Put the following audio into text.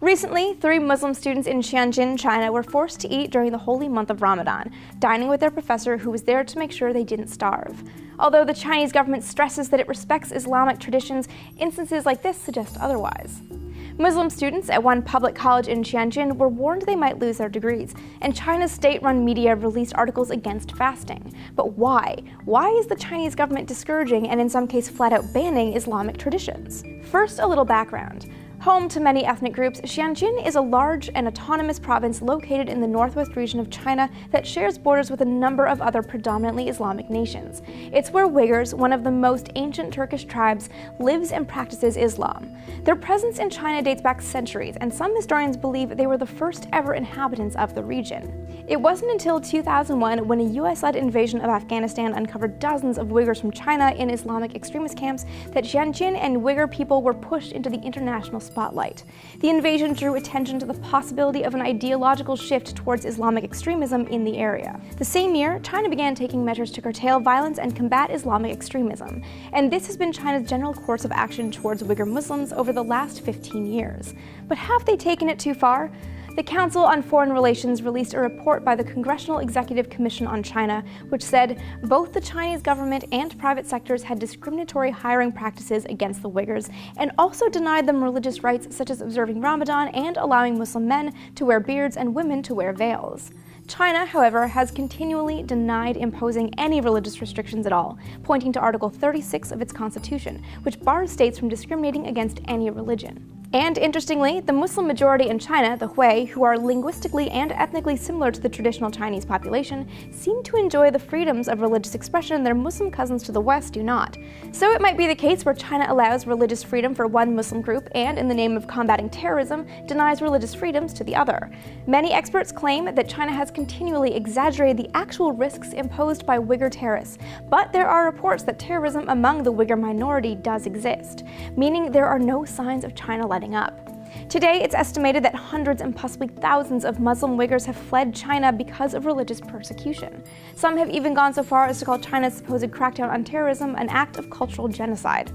Recently, 3 Muslim students in Tianjin, China were forced to eat during the holy month of Ramadan, dining with their professor who was there to make sure they didn't starve. Although the Chinese government stresses that it respects Islamic traditions, instances like this suggest otherwise. Muslim students at one public college in Tianjin were warned they might lose their degrees, and China's state-run media released articles against fasting. But why? Why is the Chinese government discouraging and in some cases flat-out banning Islamic traditions? First, a little background. Home to many ethnic groups, Tianjin is a large and autonomous province located in the northwest region of China that shares borders with a number of other predominantly Islamic nations. It's where Uyghurs, one of the most ancient Turkish tribes, lives and practices Islam. Their presence in China dates back centuries, and some historians believe they were the first ever inhabitants of the region. It wasn't until 2001, when a US-led invasion of Afghanistan uncovered dozens of Uyghurs from China in Islamic extremist camps, that Tianjin and Uyghur people were pushed into the international spotlight. The invasion drew attention to the possibility of an ideological shift towards Islamic extremism in the area. The same year, China began taking measures to curtail violence and combat Islamic extremism, and this has been China's general course of action towards Uyghur Muslims over the last 15 years. But have they taken it too far? The Council on Foreign Relations released a report by the Congressional Executive Commission on China, which said both the Chinese government and private sectors had discriminatory hiring practices against the Uyghurs, and also denied them religious rights such as observing Ramadan and allowing Muslim men to wear beards and women to wear veils. China, however, has continually denied imposing any religious restrictions at all, pointing to Article 36 of its constitution, which bars states from discriminating against any religion. And interestingly, the Muslim majority in China, the Hui, who are linguistically and ethnically similar to the traditional Chinese population, seem to enjoy the freedoms of religious expression their Muslim cousins to the west do not. So it might be the case where China allows religious freedom for one Muslim group and, in the name of combating terrorism, denies religious freedoms to the other. Many experts claim that China has continually exaggerated the actual risks imposed by Uyghur terrorists, but there are reports that terrorism among the Uyghur minority does exist, meaning there are no signs of China letting up. Today, it's estimated that hundreds and possibly thousands of Muslim Uyghurs have fled China because of religious persecution. Some have even gone so far as to call China's supposed crackdown on terrorism an act of cultural genocide.